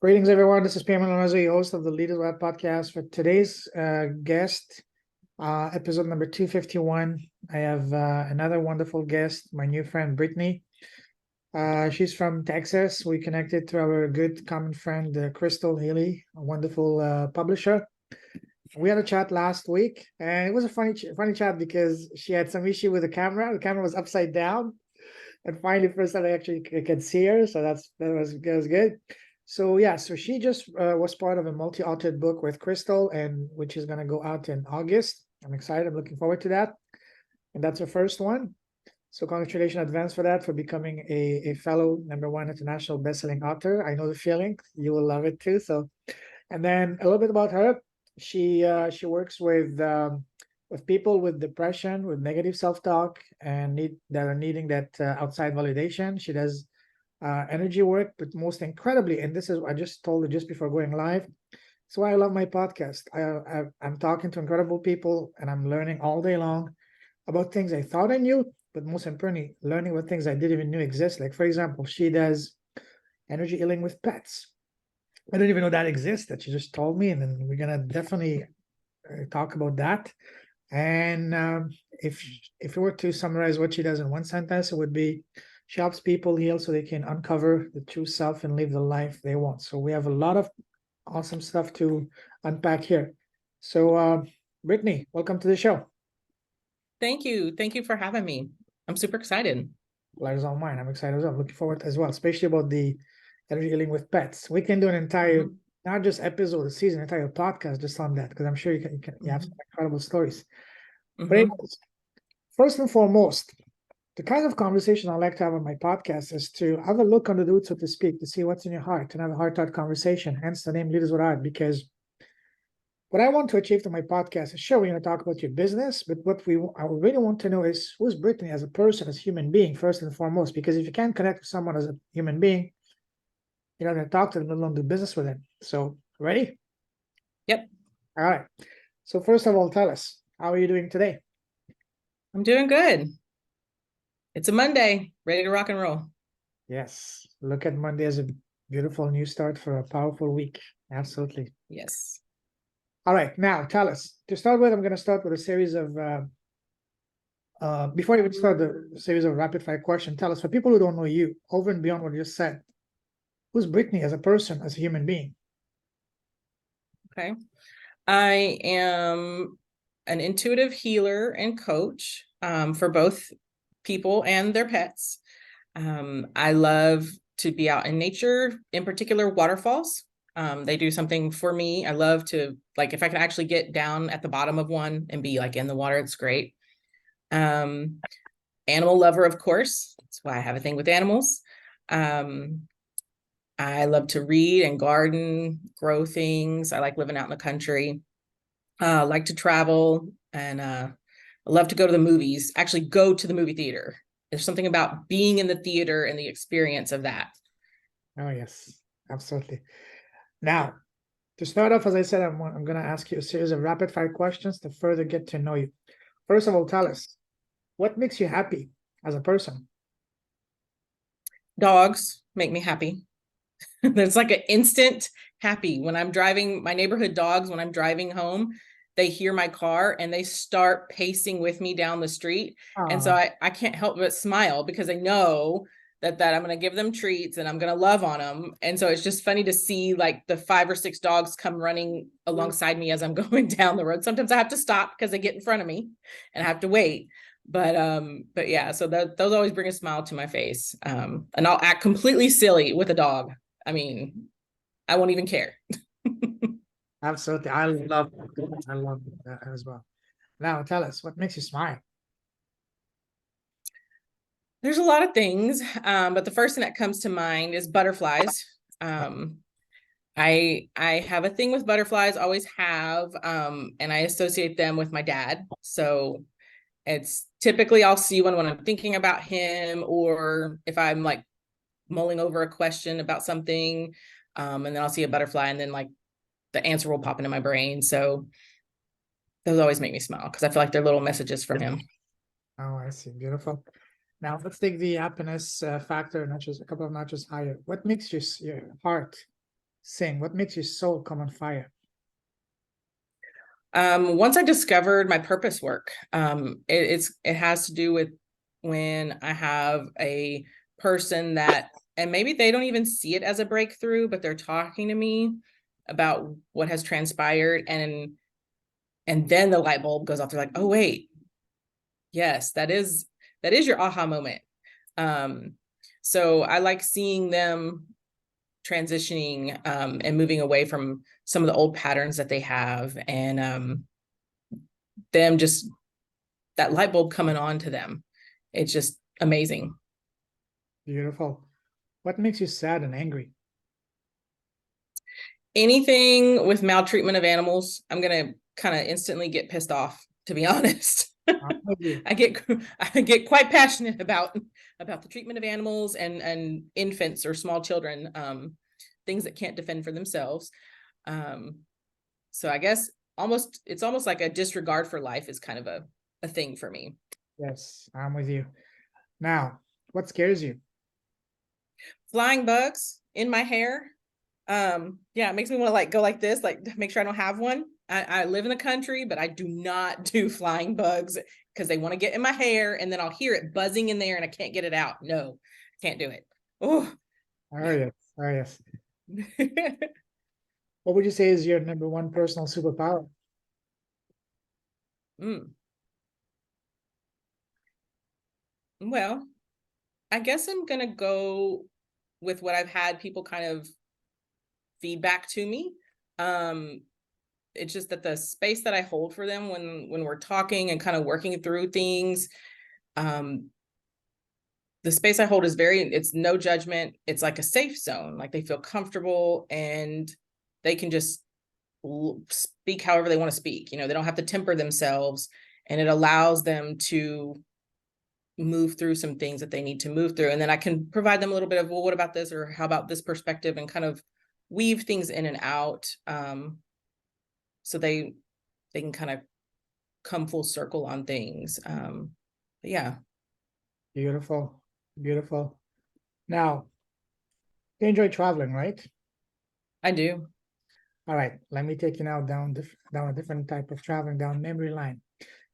Greetings, everyone. This is Pamela Lorenzo, host of the Leaders Web podcast. For today's guest, episode number 251, I have another wonderful guest, my new friend, Brittany. She's from Texas. We connected through our good common friend, Krystal Hillie, a wonderful publisher. We had a chat last week, and it was a funny chat because she had some issue with the camera. The camera was upside down, and finally, first time I actually could see her, so that was good. So yeah, so she just was part of a multi-authored book with Krystal, and which is going to go out in August. I'm excited. I'm looking forward to that, and that's her first one. So congratulations in advance for that, for becoming a fellow #1 international best-selling author. I know the feeling. You will love it too. So, and then a little bit about her. She works with people with depression, with negative self-talk, and that are needing that outside validation. She does energy work, but most incredibly, and this is I just told her just before going live. That's why I love my podcast. I'm talking to incredible people, and I'm learning all day long about things I thought I knew, but most importantly, learning about things I didn't even know exist. Like, for example, she does energy healing with pets. I didn't even know that existed. She just told me, and then we're gonna definitely talk about that. And if you were to summarize what she does in one sentence, it would be she helps people heal so they can uncover the true self and live the life they want. So we have a lot of awesome stuff to unpack here. So Brittany, welcome to the show. Thank you. Thank you for having me. I'm super excited. Pleasure's all mine. I'm excited as well. I'm looking forward as well, especially about the energy healing with pets. We can do an entire, not just episode, a season, entire podcast just on that, because I'm sure you have some incredible stories. But anyways, first and foremost, the kind of conversation I like to have on my podcast is to have a look under the hood, so to speak, to see what's in your heart and have a heart-to-heart conversation. Hence the name Leaders with Art, because what I want to achieve to my podcast is, sure, we're going to talk about your business, but what I really want to know is, who's Brittany as a person, as a human being, first and foremost. Because if you can't connect with someone as a human being, you're not going to talk to them, let alone do business with them. So, ready? Yep. All right. So first of all, tell us, how are you doing today? I'm doing good. It's a Monday, ready to rock and roll. Yes. Look at Monday as a beautiful new start for a powerful week. Absolutely. Yes. All right. Now, tell us. To start with, I'm going to start with a series of, before I even start the series of rapid fire questions, tell us, for people who don't know you, over and beyond what you just said, who's Brittany as a person, as a human being? Okay. I am an intuitive healer and coach for both people and their pets. I love to be out in nature, in particular waterfalls. They do something for me. I love to, like, if I can actually get down at the bottom of one and be like in the water, it's great. Animal lover, of course. That's why I have a thing with animals. I love to read and garden, grow things. I like living out in the country. Like to travel, and I love to go to the movies, actually go to the movie theater. There's something about being in the theater and the experience of that. Oh, yes, absolutely. Now, to start off, as I said, I'm going to ask you a series of rapid fire questions to further get to know you. First of all, tell us, what makes you happy as a person? Dogs make me happy. There's like an instant happy when I'm driving. My neighborhood dogs, when I'm driving home, they hear my car and they start pacing with me down the street. And so I can't help but smile, because I know that I'm going to give them treats and I'm going to love on them. And so it's just funny to see like the 5 or 6 dogs come running alongside me as I'm going down the road. Sometimes I have to stop because they get in front of me and I have to wait. But yeah, so those always bring a smile to my face. And I'll act completely silly with a dog. I mean, I won't even care. Absolutely. I love that as well. Now, tell us, what makes you smile? There's a lot of things, but the first thing that comes to mind is butterflies. I have a thing with butterflies, always have, and I associate them with my dad. So it's typically I'll see one when I'm thinking about him, or if I'm like mulling over a question about something, and then I'll see a butterfly, and then like the answer will pop into my brain. So those always make me smile, because I feel like they're little messages from him. Oh, I see. Beautiful. Now, let's take the happiness factor, not just a couple of notches higher. What makes your heart Sing. What makes your soul come on fire? Once I discovered my purpose work, it has to do with when I have a person that, and maybe they don't even see it as a breakthrough, but they're talking to me about what has transpired, and then the light bulb goes off. They're like, oh wait, yes, that is your aha moment. So I like seeing them transitioning and moving away from some of the old patterns that they have, and them just that light bulb coming on to them. It's just amazing. Beautiful. What makes you sad and angry? Anything with maltreatment of animals, I'm gonna kind of instantly get pissed off, to be honest. I'm with you. I get quite passionate about the treatment of animals and infants or small children, things that can't defend for themselves. So I guess it's almost like a disregard for life is kind of a thing for me. Yes, I'm with you. Now, what scares you? Flying bugs in my hair. Yeah, it makes me want to like go like this, like make sure I don't have one. I live in the country, but I do not do flying bugs because they want to get in my hair, and then I'll hear it buzzing in there and I can't get it out. No, can't do it. Oh, Yes. Oh, yes. What would you say is your number one personal superpower? Well, I guess I'm gonna go with what I've had people kind of feedback to me. It's just that the space that I hold for them when we're talking and kind of working through things, the space I hold is it's no judgment. It's like a safe zone. Like they feel comfortable and they can just speak however they want to speak. They don't have to temper themselves, and it allows them to move through some things that they need to move through. And then I can provide them a little bit of, well, what about this? Or how about this perspective? And kind of weave things in and out. So they can kind of come full circle on things. Yeah. Beautiful. Beautiful. Now, you enjoy traveling, right? I do. All right, let me take you now down a different type of traveling, down memory line.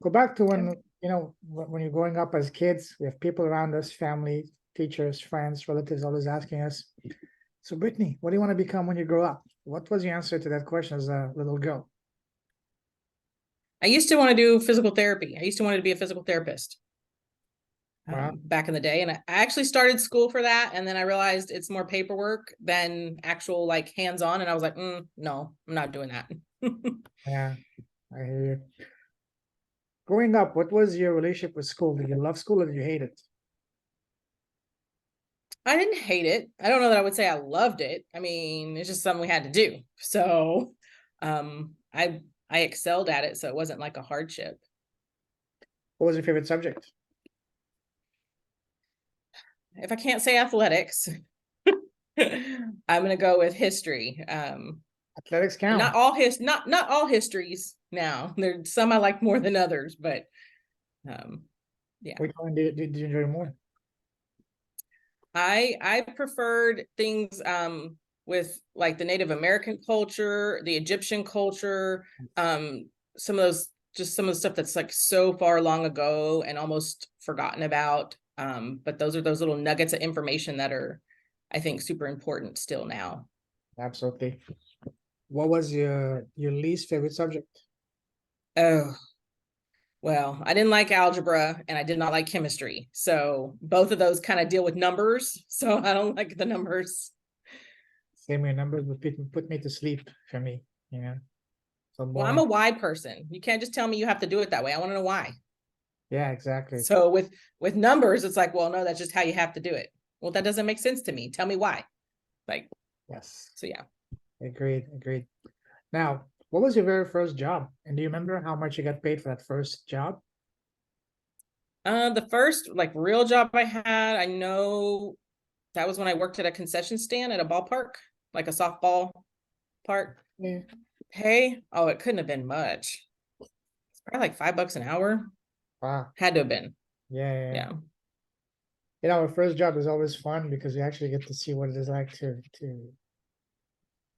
Go back to when, when you're growing up as kids, we have people around us, family, teachers, friends, relatives, always asking us, so Brittany, what do you want to become when you grow up? What was your answer to that question as a little girl? I used to want to do physical therapy. I used to want to be a physical therapist. Wow. Back in the day, and I actually started school for that, and then I realized it's more paperwork than actual like hands-on, and I was like, no, I'm not doing that. Yeah, I hear you. Growing up, what was your relationship with school? Did you love school or did you hate it? I didn't hate it. I don't know that I would say I loved it. I mean, it's just something we had to do. So I excelled at it, so it wasn't like a hardship. What was your favorite subject? If I can't say athletics, I'm gonna go with history. Athletics count. Not all histories now. There's some I like more than others, but yeah. Which one did you enjoy more? I preferred things with like the Native American culture, the Egyptian culture, some of the stuff that's like so far long ago and almost forgotten about. But those are those little nuggets of information that are, I think, super important still now. Absolutely. What was your least favorite subject? Oh, well, I didn't like algebra and I did not like chemistry. So both of those kind of deal with numbers. So I don't like the numbers. Same here, numbers would put me to sleep for me, So Well, I'm a why person. You can't just tell me you have to do it that way. I want to know why. Yeah, exactly. So with numbers, it's like, well, no, that's just how you have to do it. Well, that doesn't make sense to me. Tell me why. Like, yes. So yeah. Agreed. Now, what was your very first job? And do you remember how much you got paid for that first job? The first like real job I had, I know that was when I worked at a concession stand at a ballpark, like a softball park. Yeah. Hey, oh, it couldn't have been much. It's probably like $5 an hour. Wow. Had to have been. Yeah. Our first job is always fun because you actually get to see what it is like to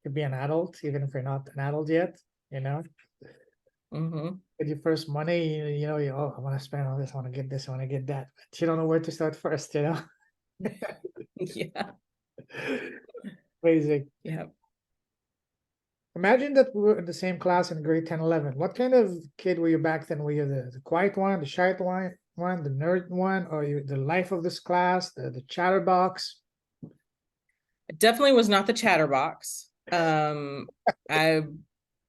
to be an adult, even if you're not an adult yet, you know. Mm-hmm. With your first money, oh, I want to spend all this, I want to get this, I want to get that. But you don't know where to start first, you know. Yeah. Crazy. Yeah. Imagine that we were in the same class in grade 10, 11. What kind of kid were you back then? Were you the quiet one, the shy one, the nerd one, or you the life of this class, the chatterbox? I definitely was not the chatterbox. I've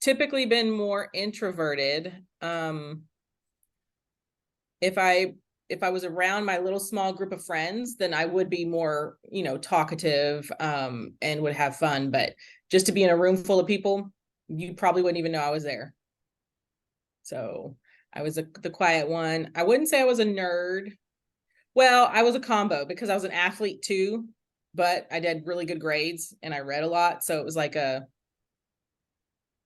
typically been more introverted. If I was around my little small group of friends, then I would be more, talkative, and would have fun. But just to be in a room full of people, you probably wouldn't even know I was there. So I was the quiet one. I wouldn't say I was a nerd. Well, I was a combo because I was an athlete too, but I did really good grades and I read a lot. So it was like an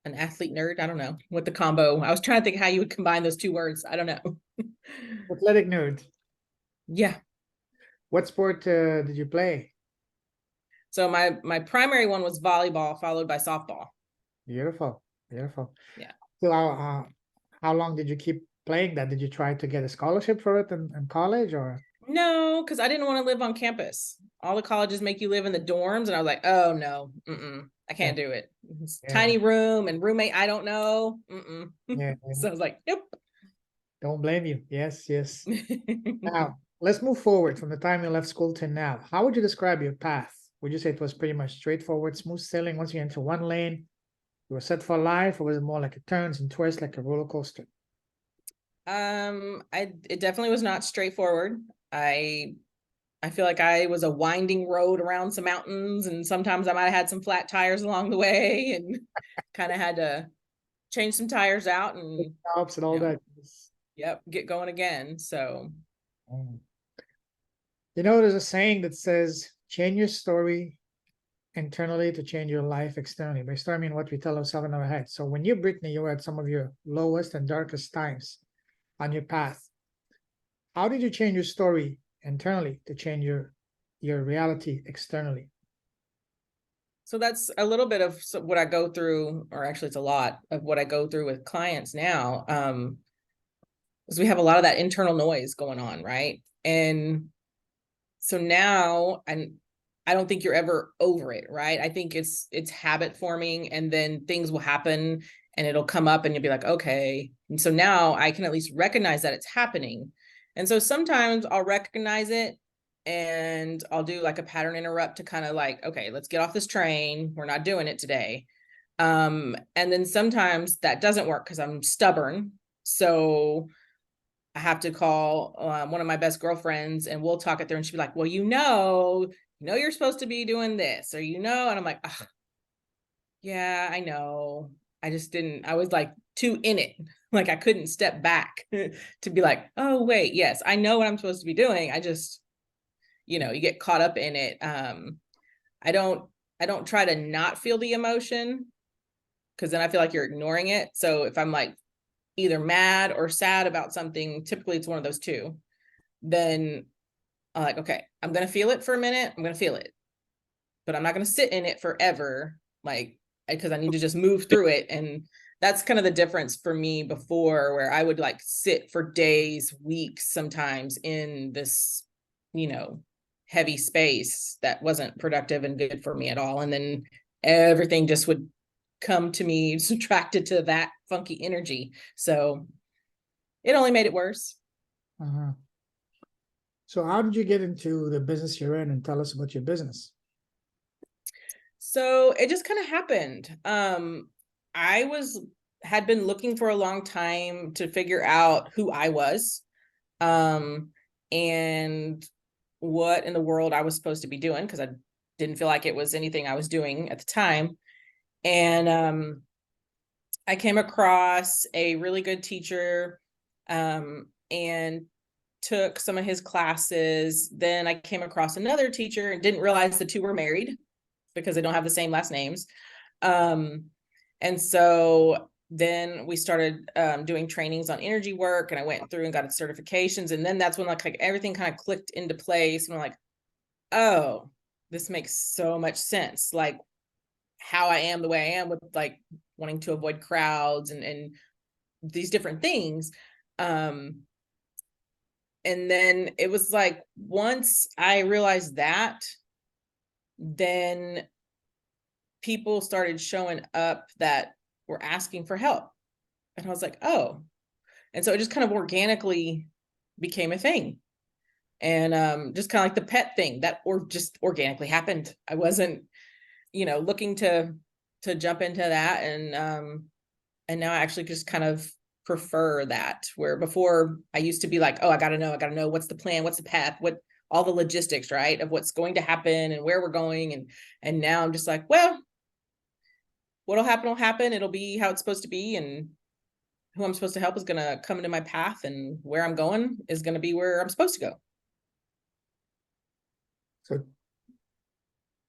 athlete nerd. I don't know what the combo. I was trying to think how you would combine those two words. I don't know. Athletic nerd. Yeah. What sport did you play? So my primary one was volleyball, followed by softball. Beautiful, beautiful. Yeah. So how long did you keep playing that? Did you try to get a scholarship for it in college, or? No, because I didn't want to live on campus. All the colleges make you live in the dorms, and I was like, oh no, I can't do it. It's Yeah, tiny room and roommate I don't know. yeah. So I was like, nope. Don't blame you. Yes, yes. Now, let's move forward from the time you left school to now. How would you describe your path? Would you say it was pretty much straightforward, smooth sailing once you enter one lane? You were set for life, or was it more like it turns and twists like a roller coaster? It definitely was not straightforward. I feel like I was a winding road around some mountains, and sometimes I might have had some flat tires along the way, and kind of had to change some tires out and Jobs and all that. yep, get going again. So Mm. There's a saying that says, change your story internally to change your life externally. By story, I mean what we tell ourselves in our head. So when you, Brittany, you were at some of your lowest and darkest times on your path, how did you change your story internally to change your reality externally? so that's a little bit of what I go through, or actually it's a lot of what I go through with clients now. Because we have a lot of that internal noise going on, right? And so now I don't think you're ever over it, right? I think it's habit forming, and then things will happen and it'll come up and you'll be like, okay. And so now I can at least recognize that it's happening. And so sometimes I'll recognize it and I'll do like a pattern interrupt to kind of like, okay, let's get off this train. We're not doing it today. And then sometimes that doesn't work because I'm stubborn. So I have to call one of my best girlfriends and we'll talk it through, and she'll be like, well, you're supposed to be doing this, or, and I'm like, yeah, I know. I just didn't, I was like too in it. Like I couldn't step back to be like, oh, wait, yes, I know what I'm supposed to be doing. I just, you get caught up in it. I don't try to not feel the emotion, because then I feel like you're ignoring it. So if I'm like either mad or sad about something, typically it's one of those two, then I'm like, okay, I'm going to feel it for a minute. I'm going to feel it, but I'm not going to sit in it forever. Like, because I need to just move through it. And that's kind of the difference for me before, where I would like sit for days, weeks, sometimes in this, heavy space that wasn't productive and good for me at all. And then everything just would come to me subtracted to that funky energy. So it only made it worse. Uh-huh. So how did you get into the business you're in, and tell us about your business? So it just kind of happened. I had been looking for a long time to figure out who I was, and what in the world I was supposed to be doing, because I didn't feel like it was anything I was doing at the time. And I came across a really good teacher, and took some of his classes. Then I came across another teacher and didn't realize the two were married because they don't have the same last names. And so then we started doing trainings on energy work, and I went through and got certifications. And then that's when like everything kind of clicked into place. And I'm like, oh, this makes so much sense. Like how I am the way I am with like wanting to avoid crowds and these different things. And then it was like, once I realized that, then people started showing up that were asking for help. And I was like, oh. And so it just kind of organically became a thing. And just kind of like the pet thing that just organically happened. I wasn't, looking to jump into that. And now I actually just kind of prefer that, where before I used to be like, oh, I gotta know what's the plan, what's the path, what all the logistics, right, of what's going to happen and where we're going. And now I'm just like, well, what'll happen will happen. It'll be how it's supposed to be, and who I'm supposed to help is going to come into my path, and where I'm going is going to be where I'm supposed to go. So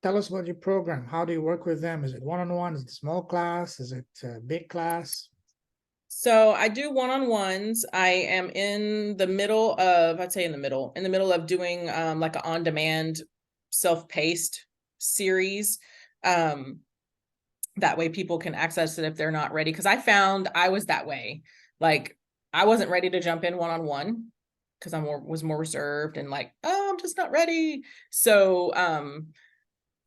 tell us about your program. How do you work with them? Is it one-on-one? Is it small class? Is it a big class? So I do one-on-ones. I am in the middle of, I'd say in the middle of doing like an on-demand self-paced series. That way people can access it if they're not ready. Because I found I was that way. Like, I wasn't ready to jump in one-on-one because I was more reserved and like, oh, I'm just not ready. So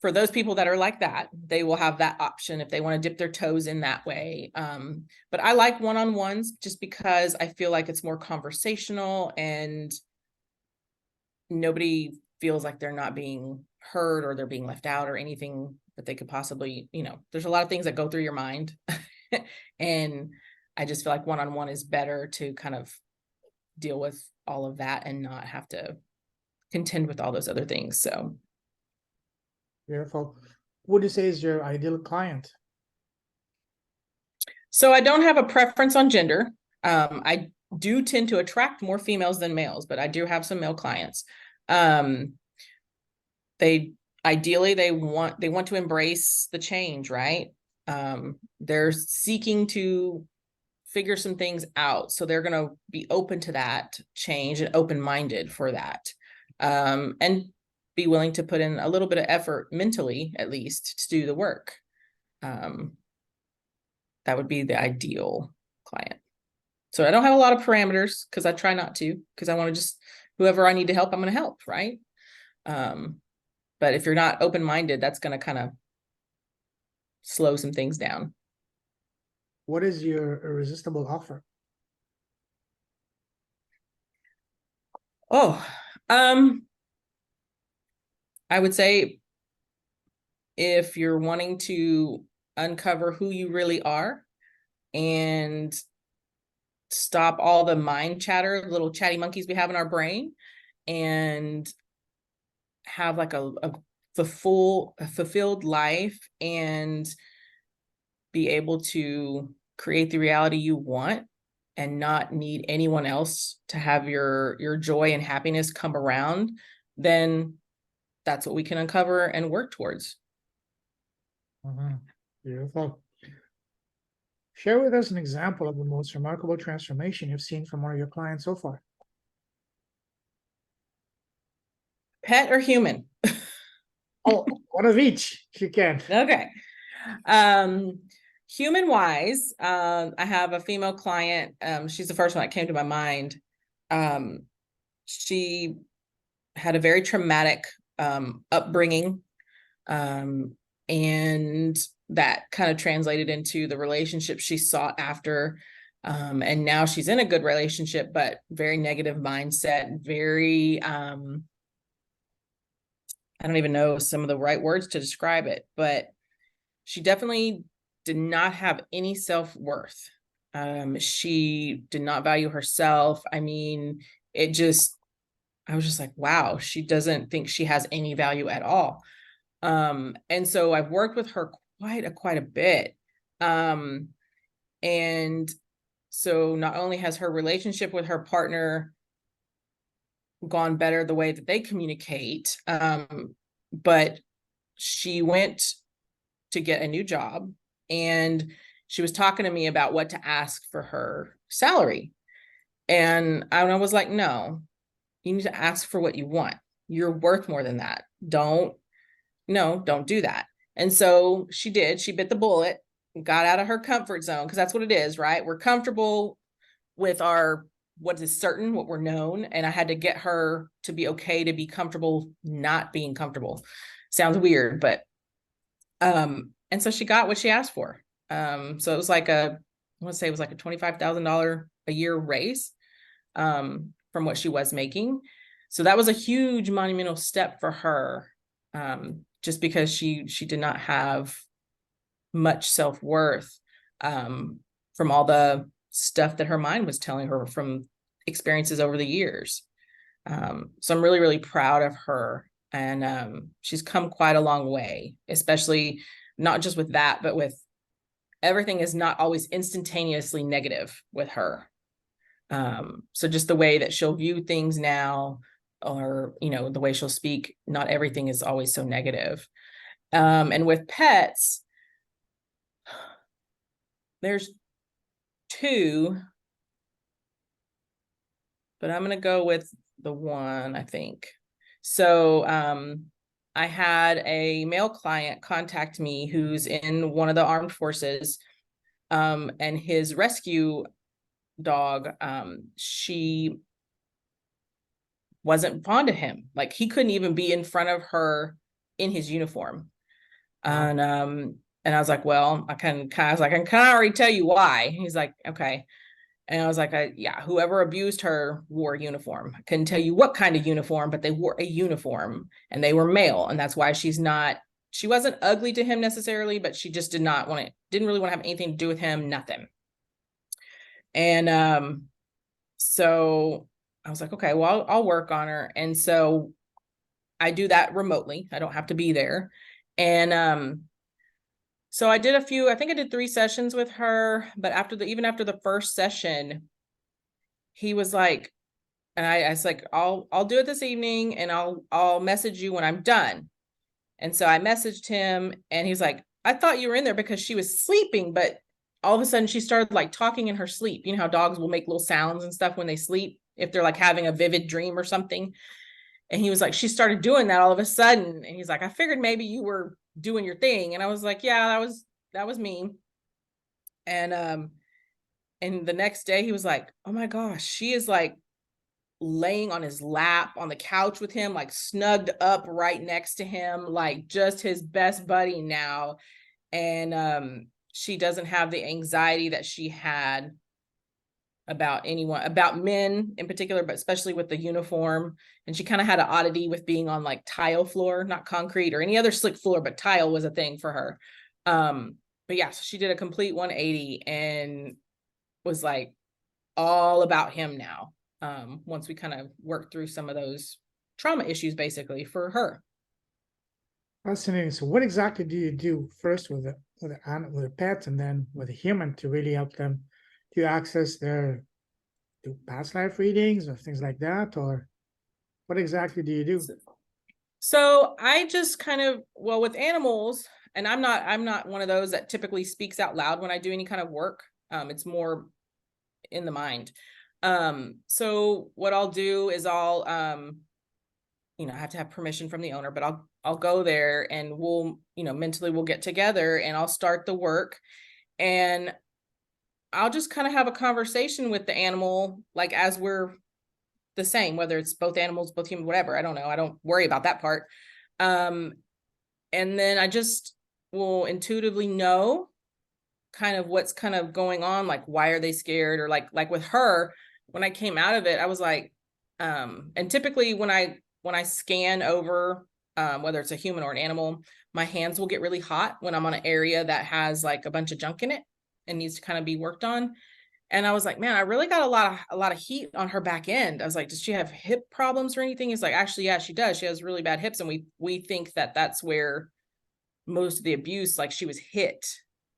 for those people that are like that, they will have that option if they want to dip their toes in that way. But I like one-on-ones just because I feel like it's more conversational and nobody feels like they're not being heard or they're being left out or anything that they could possibly, there's a lot of things that go through your mind. And I just feel like one-on-one is better to kind of deal with all of that and not have to contend with all those other things. So Beautiful. What do you say is your ideal client? So I don't have a preference on gender. I do tend to attract more females than males, but I do have some male clients. They ideally they want to embrace the change, right? They're seeking to figure some things out, so they're going to be open to that change and open-minded for that, and be willing to put in a little bit of effort mentally, at least, to do the work. That would be the ideal client. So I don't have a lot of parameters because I try not to, because I want to just, whoever I need to help, I'm going to help, right? But if you're not open-minded, that's going to kind of slow some things down. What is your irresistible offer? Oh, I would say if you're wanting to uncover who you really are and stop all the mind chatter, little chatty monkeys we have in our brain, and have like a fulfilled life and be able to create the reality you want and not need anyone else to have your joy and happiness come around, then that's what we can uncover and work towards. Beautiful. Share with us an example of the most remarkable transformation you've seen from one of your clients so far. Pet or human? Oh, one of each, if you can. Okay. Human wise, I have a female client. She's the first one that came to my mind. She had a very traumatic upbringing, and that kind of translated into the relationship she sought after. And now she's in a good relationship, but very negative mindset, very I don't even know some of the right words to describe it, but she definitely did not have any self-worth. She did not value herself. I mean, I was just like, wow, she doesn't think she has any value at all. And so I've worked with her quite a bit. And so not only has her relationship with her partner gone better the way that they communicate, but she went to get a new job and she was talking to me about what to ask for her salary. And I was like, no, you need to ask for what you want. You're worth more than that. Don't do that. And so she did. She bit the bullet, got out of her comfort zone, because that's what it is, right? We're comfortable with our what is certain, what we're known. And I had to get her to be okay to be comfortable not being comfortable. Sounds weird, but and so she got what she asked for. So it was like I want to say it was like a $25,000 a year raise from what she was making. So that was a huge monumental step for her, just because she did not have much self-worth from all the stuff that her mind was telling her from experiences over the years. So I'm really, really proud of her. And she's come quite a long way, especially not just with that, but with everything is not always instantaneously negative with her. So just the way that she'll view things now, or, you know, the way she'll speak, not everything is always so negative. And with pets, there's two, but I'm going to go with the one, I think. So I had a male client contact me who's in one of the armed forces, and his rescue dog, she wasn't fond of him. Like, he couldn't even be in front of her in his uniform. And I was like, well, I can already tell you why. He's like, okay. And I was like, yeah, whoever abused her wore a uniform. I couldn't tell you what kind of uniform, but they wore a uniform, and they were male. And that's why she wasn't ugly to him necessarily, but she just didn't really want to have anything to do with him, nothing. And so I was like, okay, well, I'll work on her. And so I do that remotely. I don't have to be there. And so I did I think I did 3 sessions with her, but even after the first session, he was like, and I was like, I'll do it this evening, and I'll message you when I'm done. And so I messaged him, and he's like, I thought you were in there because she was sleeping, but all of a sudden she started like talking in her sleep. You know how dogs will make little sounds and stuff when they sleep, if they're like having a vivid dream or something. And he was like, she started doing that all of a sudden. And he's like, I figured maybe you were doing your thing. And I was like, yeah, that was me. And the next day he was like, oh my gosh, she is like laying on his lap on the couch with him, like snugged up right next to him, like just his best buddy now. And she doesn't have the anxiety that she had about men in particular, but especially with the uniform. And she kind of had an oddity with being on like tile floor, not concrete or any other slick floor, but tile was a thing for her. But yeah, so she did a complete 180 and was like all about him now. Once we kind of worked through some of those trauma issues basically for her. Fascinating. So what exactly do you do first with a pet, and then with a human to really help them to access their past life readings or things like that? Or what exactly do you do? So I just kind of, well, with animals, and I'm not one of those that typically speaks out loud when I do any kind of work. It's more in the mind. So what I'll do is I'll I have to have permission from the owner, but I'll go there, and we'll, mentally we'll get together, and I'll start the work, and I'll just kind of have a conversation with the animal, like as we're the same, whether it's both animals, both human, whatever. I don't know. I don't worry about that part. And then I just will intuitively know kind of what's kind of going on, like why are they scared, or like with her, when I came out of it, I was like, and typically when I scan over, whether it's a human or an animal, my hands will get really hot when I'm on an area that has like a bunch of junk in it and needs to kind of be worked on. And I was like, man, I really got a lot of heat on her back end. I was like, does she have hip problems or anything? He's like, actually, yeah, she does. She has really bad hips. And we think that that's where most of the abuse, like she was hit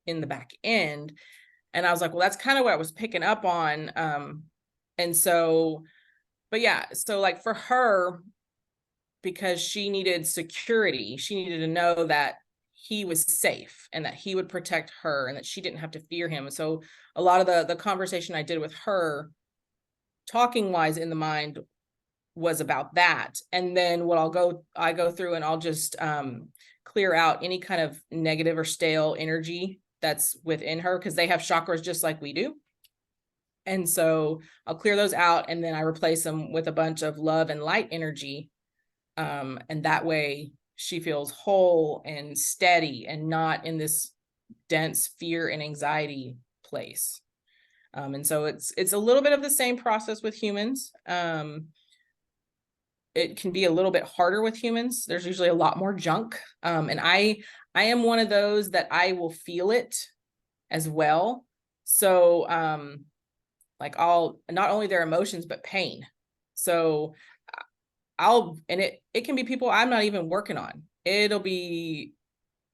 in the back end. And I was like, well, that's kind of what I was picking up on. And so, but yeah, so like for her, because she needed security, she needed to know that he was safe and that he would protect her and that she didn't have to fear him. So a lot of the conversation I did with her, talking wise in the mind, was about that. And then what I go through and I'll just clear out any kind of negative or stale energy that's within her, because they have chakras just like we do. And so I'll clear those out, and then I replace them with a bunch of love and light energy. And that way she feels whole and steady and not in this dense fear and anxiety place. And so it's a little bit of the same process with humans. It can be a little bit harder with humans. There's usually a lot more junk. And I am one of those that I will feel it as well. So like I'll not only their emotions, but pain. So and it can be people I'm not even working on. It'll be,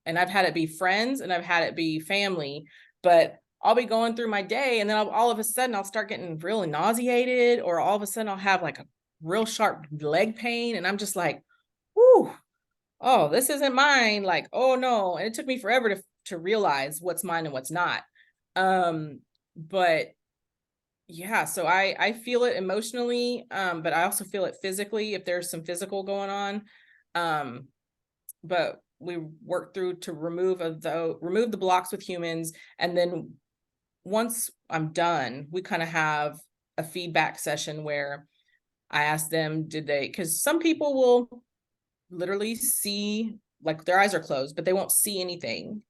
and I've had it be friends and I've had it be family, but I'll be going through my day, and then all of a sudden I'll start getting really nauseated, or all of a sudden I'll have like a real sharp leg pain, and I'm just like, whoo, oh, this isn't mine. Like, oh no. And it took me forever to realize what's mine and what's not. But yeah, so I feel it emotionally, but I also feel it physically if there's some physical going on. But we work through to remove the blocks with humans, and then once I'm done, we kind of have a feedback session where I ask them, because some people will literally see, like their eyes are closed, but they won't see anything,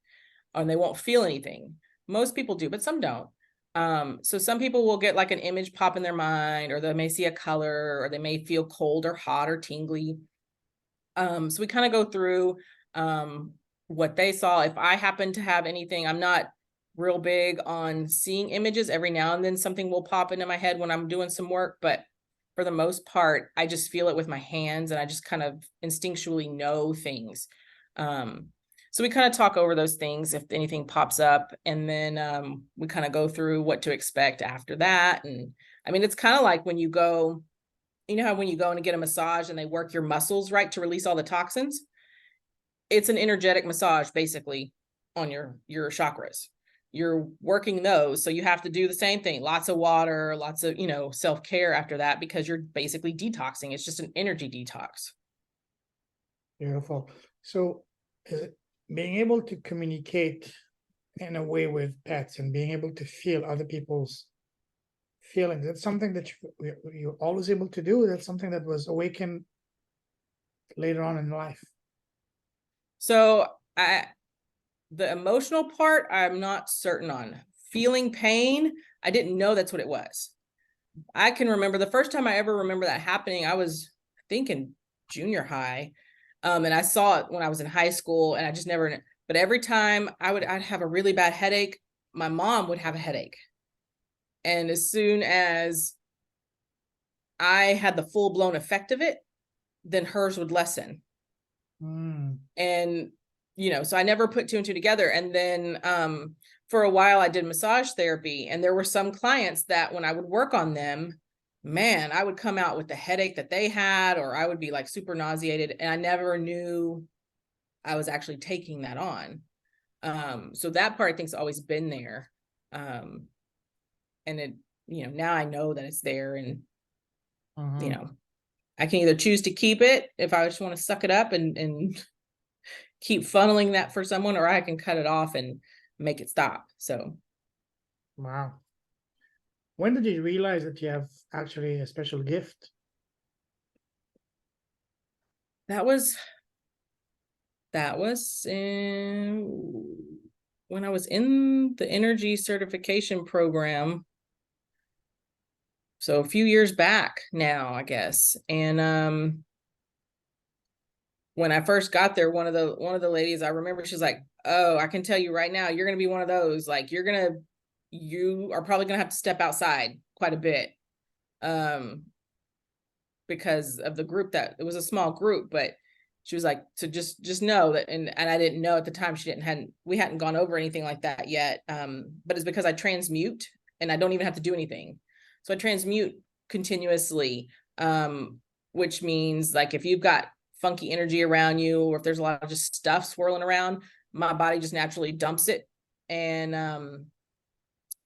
and they won't feel anything. Most people do, but some don't. So some people will get like an image pop in their mind, or they may see a color, or they may feel cold or hot or tingly. So we kind of go through what they saw. If I happen to have anything, I'm not real big on seeing images. Every now and then something will pop into my head when I'm doing some work, but for the most part, I just feel it with my hands, and I just kind of instinctually know things. So we kind of talk over those things if anything pops up, and then we kind of go through what to expect after that. And I mean, it's kind of like when you go, you know how when you go and get a massage and they work your muscles, right, to release all the toxins? It's an energetic massage basically on your chakras. You're working those. So you have to do the same thing. Lots of water, lots of, self-care after that, because you're basically detoxing. It's just an energy detox. Beautiful. So is it being able to communicate in a way with pets and being able to feel other people's feelings, that's something that you're always able to do? That's something that was awakened later on in life? So the emotional part, I'm not certain on. Feeling pain, I didn't know that's what it was. I can remember the first time I ever remember that happening, I was, I think, in junior high. And I saw it when I was in high school, and I just never, but every time I'd have a really bad headache, my mom would have a headache. And as soon as I had the full blown effect of it, then hers would lessen. And, so I never put two and two together. And then for a while I did massage therapy, and there were some clients that when I would work on them, man, I would come out with the headache that they had, or I would be like super nauseated, and I never knew I was actually taking that on. So that part I think's always been there. And it, now I know that it's there, and, I can either choose to keep it if I just want to suck it up and keep funneling that for someone, or I can cut it off and make it stop. So. Wow. When did you realize that you have actually a special gift? That was when I was in the energy certification program. So a few years back now, I guess. And when I first got there, one of the ladies, I remember, she's like, "Oh, I can tell you right now, you're going to be one of those, like, you are probably going to have to step outside quite a bit." Because of the group, that it was a small group, but she was like, "So just know that," and I didn't know at the time, we hadn't gone over anything like that yet. But it's because I transmute, and I don't even have to do anything. So I transmute continuously, which means like if you've got funky energy around you, or if there's a lot of just stuff swirling around, my body just naturally dumps it and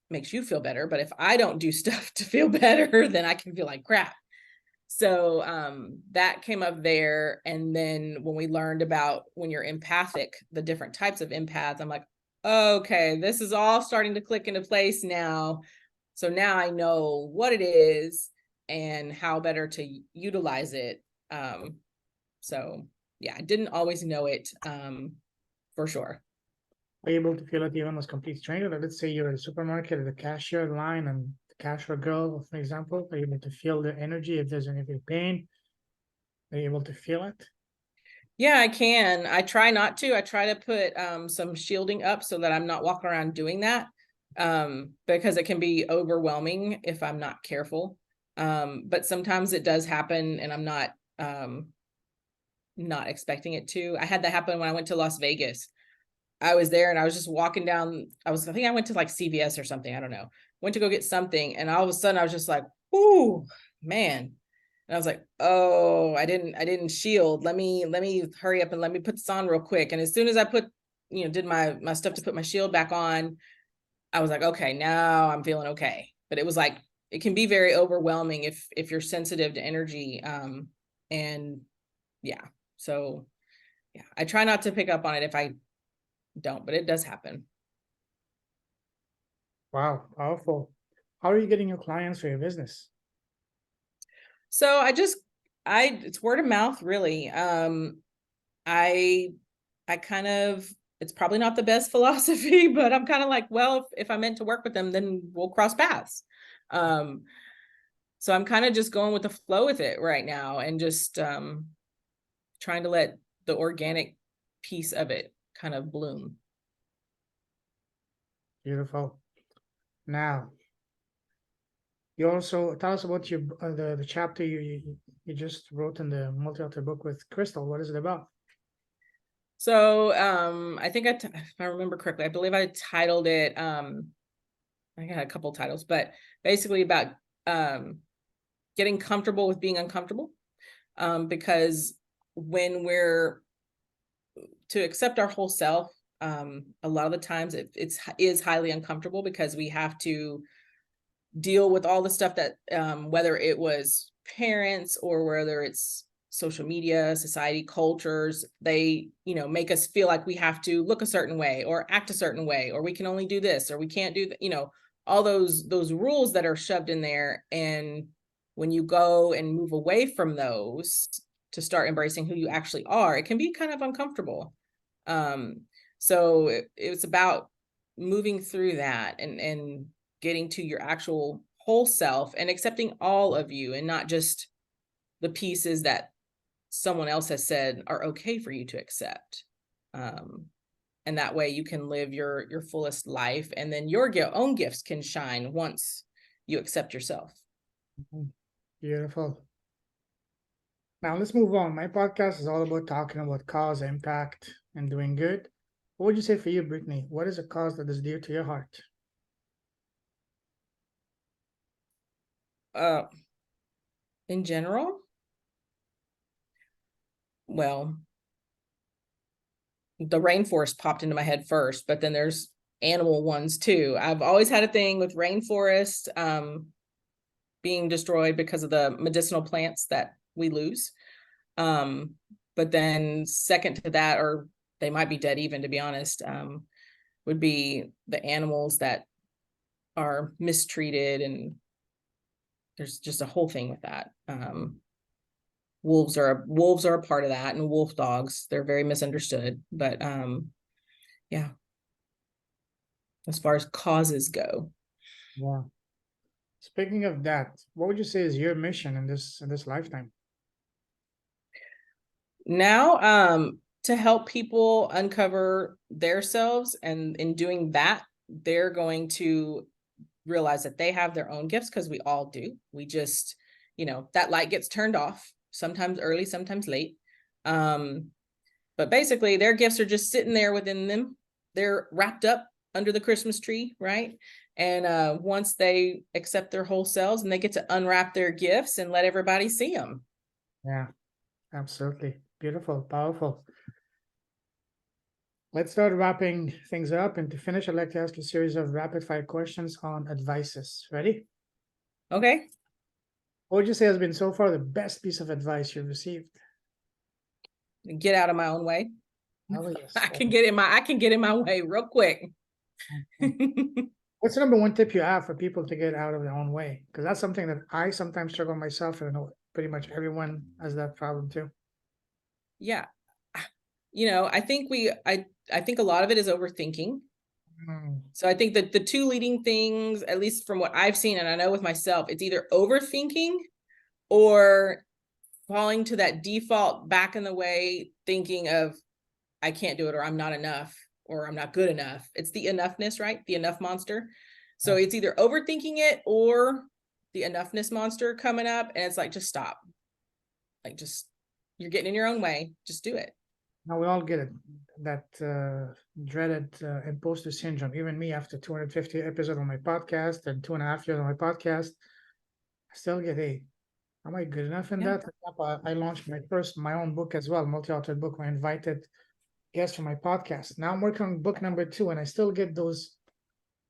makes you feel better. But if I don't do stuff to feel better, then I can feel like crap. So that came up there. And then when we learned about when you're empathic, the different types of empaths, I'm like, okay, this is all starting to click into place now. So now I know what it is and how better to utilize it. So yeah, I didn't always know it for sure. Are you able to feel it even as complete stranger? Like, let's say you're at a supermarket at the cashier line and the cashier girl, for example, are you able to feel the energy if there's any pain? Are you able to feel it? Yeah, I can. I try not to. I try to put some shielding up so that I'm not walking around doing that because it can be overwhelming if I'm not careful. But sometimes it does happen and I'm not expecting it to. I had that happen when I went to Las Vegas. I was there and I was just walking down. I think I went to like CVS or something. I don't know. Went to go get something. And all of a sudden I was just like, ooh, man. And I was like, oh, I didn't shield. Let me hurry up and let me put this on real quick. And as soon as I did my stuff to put my shield back on, I was like, okay, now I'm feeling okay. But it was like, it can be very overwhelming if you're sensitive to energy. And yeah, so yeah, I try not to pick up on it if I don't, but it does happen. Wow, powerful. How are you getting your clients for your business? So it's word of mouth, really. I kind of, it's probably not the best philosophy, but I'm kind of like, well, if I'm meant to work with them, then we'll cross paths. So I'm kind of just going with the flow with it right now and just trying to let the organic piece of it kind of bloom. Beautiful. Now, you also tell us about your the chapter you just wrote in the multi-author book with Krystal. What is it about? So I think if I remember correctly, I believe I titled it, I got a couple titles, but basically about getting comfortable with being uncomfortable. Because when we're to accept our whole self, a lot of the times it is highly uncomfortable because we have to deal with all the stuff that whether it was parents or whether it's social media, society, cultures, they make us feel like we have to look a certain way or act a certain way, or we can only do this or we can't do that, all those rules that are shoved in there. And when you go and move away from those to start embracing who you actually are, it can be kind of uncomfortable. So it's about moving through that and getting to your actual whole self and accepting all of you and not just the pieces that someone else has said are okay for you to accept. And that way you can live your fullest life, and then your own gifts can shine once you accept yourself. Beautiful. Now let's move on. My podcast is all about talking about cause, impact, and doing good. What would you say for you, Brittany? What is a cause that is dear to your heart? In general, well, the rainforest popped into my head first, but then there's animal ones too. I've always had a thing with rainforest being destroyed because of the medicinal plants that we lose. But then second to that, or they might be dead even, to be honest, would be the animals that are mistreated, and there's just a whole thing with that. Wolves are a part of that, and wolf dogs, they're very misunderstood. But yeah, as far as causes go. Yeah. Speaking of that, what would you say is your mission in this lifetime? Now, to help people uncover themselves, and in doing that, they're going to realize that they have their own gifts, because we all do. We just, that light gets turned off, sometimes early, sometimes late. But basically their gifts are just sitting there within them. They're wrapped up under the Christmas tree, right? And once they accept their whole selves, and they get to unwrap their gifts and let everybody see them. Yeah, absolutely. Beautiful, powerful. Let's start wrapping things up. And to finish, I'd like to ask a series of rapid fire questions on advices. Ready? Okay. What would you say has been so far the best piece of advice you've received? Get out of my own way. Oh, yes. I can get in my way real quick. What's the number one tip you have for people to get out of their own way? Because that's something that I sometimes struggle myself, and I know pretty much everyone has that problem too. Yeah. I think I think a lot of it is overthinking. Mm, So I think that the two leading things, at least from what I've seen, and I know with myself, it's either overthinking or falling to that default back in the way thinking of I can't do it, or I'm not enough, or I'm not good enough. It's the enoughness, right? The enough monster. So yes. it's either overthinking it or the enoughness monster coming up, and it's like, just stop. Like, just, you're getting in your own way. Just do it. Now we all get it. That dreaded imposter syndrome. Even me, after 250 episodes on my podcast and 2.5 years on my podcast, I still get, hey, am I good enough in Yeah. that? For example, I launched my own book as well, multi-authored book. I invited guests for my podcast. Now I'm working on book number 2, and I still get those.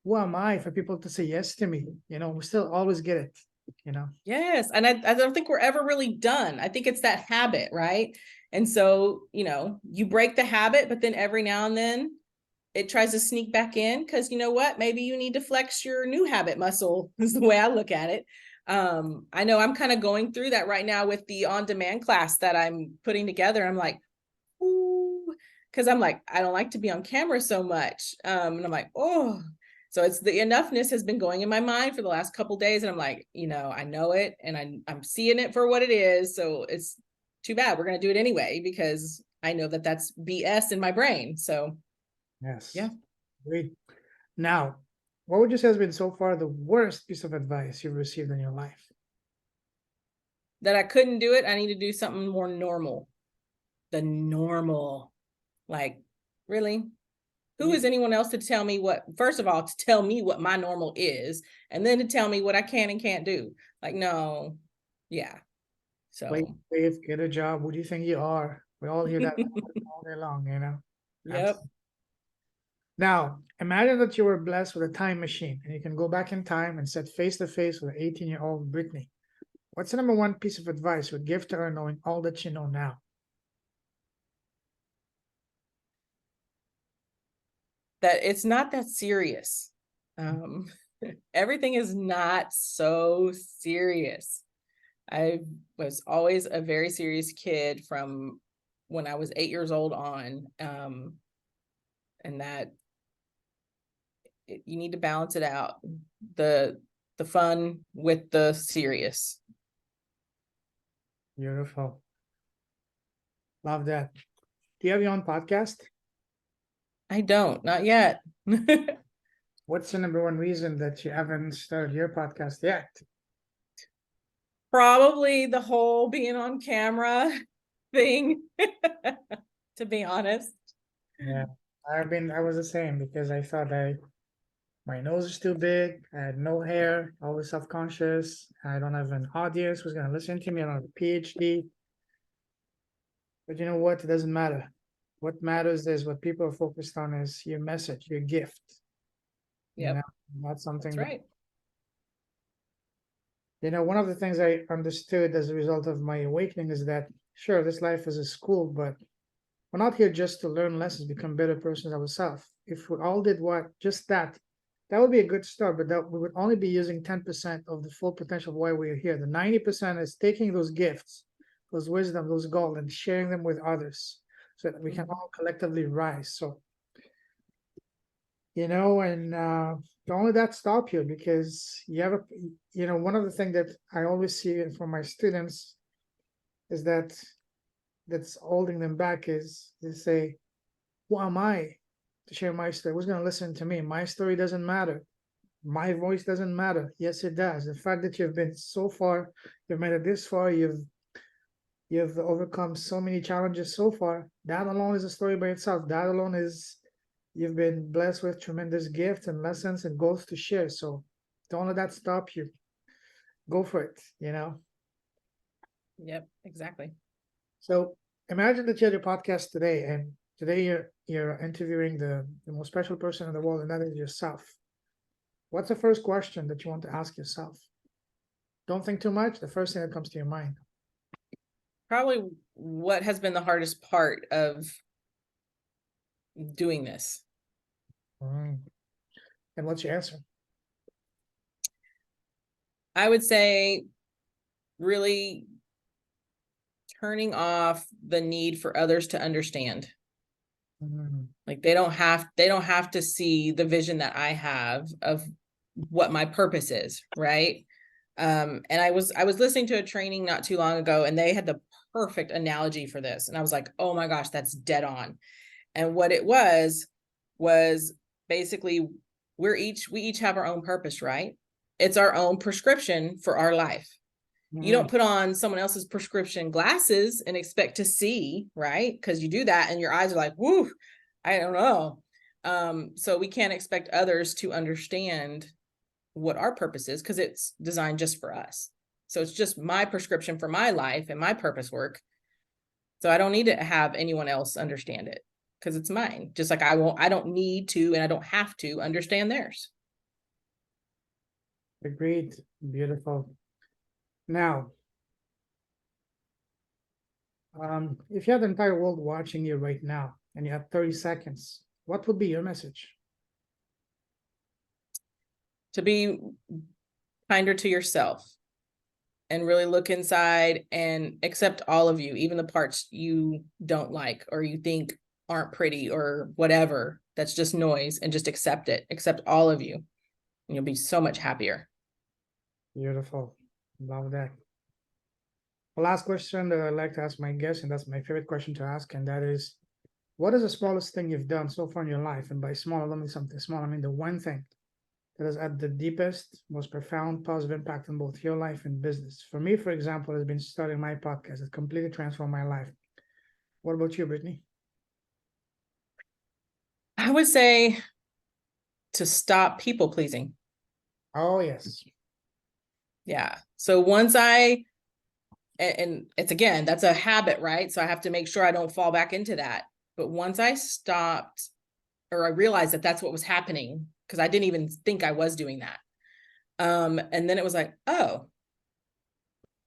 Who am I for people to say yes to me? We still always get it. Yes. And I don't think we're ever really done. I think it's that habit, right? And so, you break the habit, but then every now and then it tries to sneak back in because you know what? Maybe you need to flex your new habit muscle, is the way I look at it. I know I'm kind of going through that right now with the on-demand class that I'm putting together. I'm like, ooh, because I'm like, I don't like to be on camera so much. And I'm like, oh, so it's the enoughness has been going in my mind for the last couple of days. And I'm like, I know it and I'm seeing it for what it is. So it's too bad. We're going to do it anyway, because I know that that's BS in my brain. So Yes. yeah. Great. Now, what would you say has been so far the worst piece of advice you've received in your life? That I couldn't do it. I need to do something more normal. The normal, like, really? Who is anyone else to tell me first of all, to tell me what my normal is, and then to tell me what I can and can't do? Like, no. Yeah. Play So, safe, get a job. Who do you think you are? We all hear that all day long. yep. Now, imagine that you were blessed with a time machine and you can go back in time and sit face to face with 18-year-old Brittany. What's the number one piece of advice you would give to her knowing all that you know now? That it's not that serious. Um, everything is not so serious. I was always a very serious kid from when I was 8 years old on. And that you need to balance it out, the fun with the serious. Beautiful. Love that. Do you have your own podcast? I don't, not yet. What's the number one reason that you haven't started your podcast yet? Probably the whole being on camera thing, to be honest. Yeah, I was the same because I thought my nose is too big, I had no hair, always self-conscious, I don't have an audience who's gonna listen to me, I don't have a PhD. But you know what? It doesn't matter. What matters is what people are focused on is your message, your gift. Yep, That's something that's that, right. one of the things I understood as a result of my awakening is that, sure, this life is a school, but we're not here just to learn lessons, become better persons ourselves. If we all did just that would be a good start, but that we would only be using 10% of the full potential of why we're here. The 90% is taking those gifts, those wisdom, those gold, and sharing them with others so that we can all collectively rise. So, and don't let that stop you, because one of the things that I always see from my students is that's holding them back is they say, who am I to share my story? Who's going to listen to me? My story doesn't matter. My voice doesn't matter. Yes, it does. The fact that you've been so far, you've made it this far, you've overcome so many challenges so far. That alone is a story by itself. That alone is you've been blessed with tremendous gifts and lessons and goals to share. So don't let that stop you. Go for it. Yep, exactly. So imagine that you had your podcast today, and today you're interviewing the most special person in the world, and that is yourself. What's the first question that you want to ask yourself? don't think too much. The first thing that comes to your mind. Probably what has been the hardest part of doing this. Mm. And what's your answer? I would say really turning off the need for others to understand. Mm. Like they don't have to see the vision that I have of what my purpose is, right? And I was listening to a training not too long ago, and they had the perfect analogy for this, and I was like, oh my gosh, that's dead on. And what it was basically we each have our own purpose, right? It's our own prescription for our life. You don't put on someone else's prescription glasses and expect to see, right? Because you do that and your eyes are like, whoo, I don't know. So we can't expect others to understand what our purpose is because it's designed just for us. So it's just my prescription for my life and my purpose work. So I don't need to have anyone else understand it because it's mine. Just like I don't need to, and I don't have to understand theirs. Agreed. Beautiful. Now, if you had the entire world watching you right now and you have 30 seconds, what would be your message? To be kinder to yourself and really look inside and accept all of you, even the parts you don't like or you think aren't pretty or whatever. That's just noise, and just accept it. Accept all of you. And you'll be so much happier. Beautiful. Love that. The last question that I like to ask my guests, and that's my favorite question to ask, and that is, what is the smallest thing you've done so far in your life? And by small, I don't mean something small, I mean the one thing that has had the deepest, most profound positive impact on both your life and business. For me, for example, has been starting my podcast. It completely transformed my life. What about you, Brittany? I would say to stop people pleasing. Oh, yes. Yeah. So and it's, again, that's a habit, right? So I have to make sure I don't fall back into that. But once I stopped, or I realized that that's what was happening, because I didn't even think I was doing that. And then it was like, oh,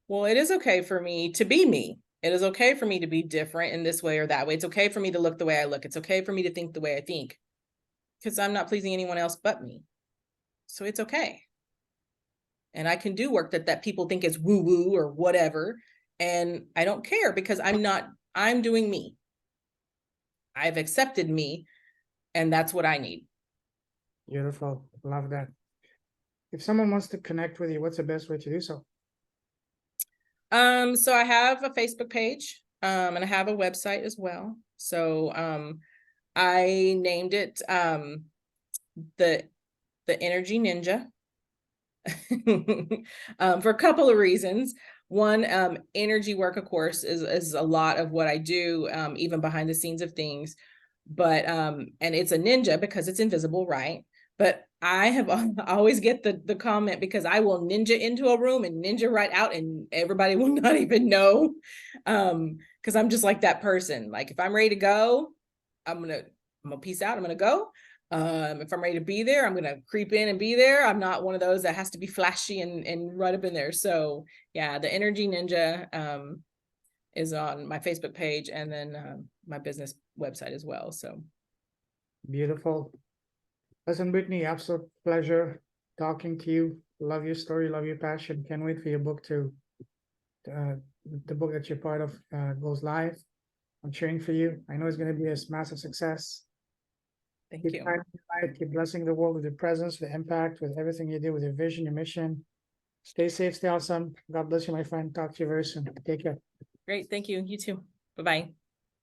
well, it is okay for me to be me. It is okay for me to be different in this way or that way. It's okay for me to look the way I look. It's okay for me to think the way I think, because I'm not pleasing anyone else but me. So it's okay. And I can do work that people think is woo woo or whatever. And I don't care, because I'm doing me. I've accepted me, and that's what I need. Beautiful. Love that. If someone wants to connect with you, what's the best way to do so? So I have a Facebook page, and I have a website as well. So, I named it, the Energy Ninja, for a couple of reasons. One, energy work, of course, is a lot of what I do, even behind the scenes of things. But and it's a ninja because it's invisible, right? But I have always get the comment, because I will ninja into a room and ninja right out, and everybody will not even know. Because I'm just like that person. Like if I'm ready to go, I'm gonna peace out. I'm gonna go. If I'm ready to be there, I'm gonna creep in and be there. I'm not one of those that has to be flashy and right up in there. So yeah, the Energy Ninja is on my Facebook page, and then my business website as well. So Beautiful. Listen, Brittany, absolute pleasure talking to you. Love your story, love your passion. Can't wait for your book uh, the book that you're part of goes live. I'm cheering for you. I know it's going to be a massive success. thank Keep you. shining your light, keep blessing the world with your presence, with impact, with everything you do, with your vision, your mission. Stay safe, stay awesome. God bless you, my friend. Talk to you very soon. Take care. Great. Thank you. You too. Bye-bye.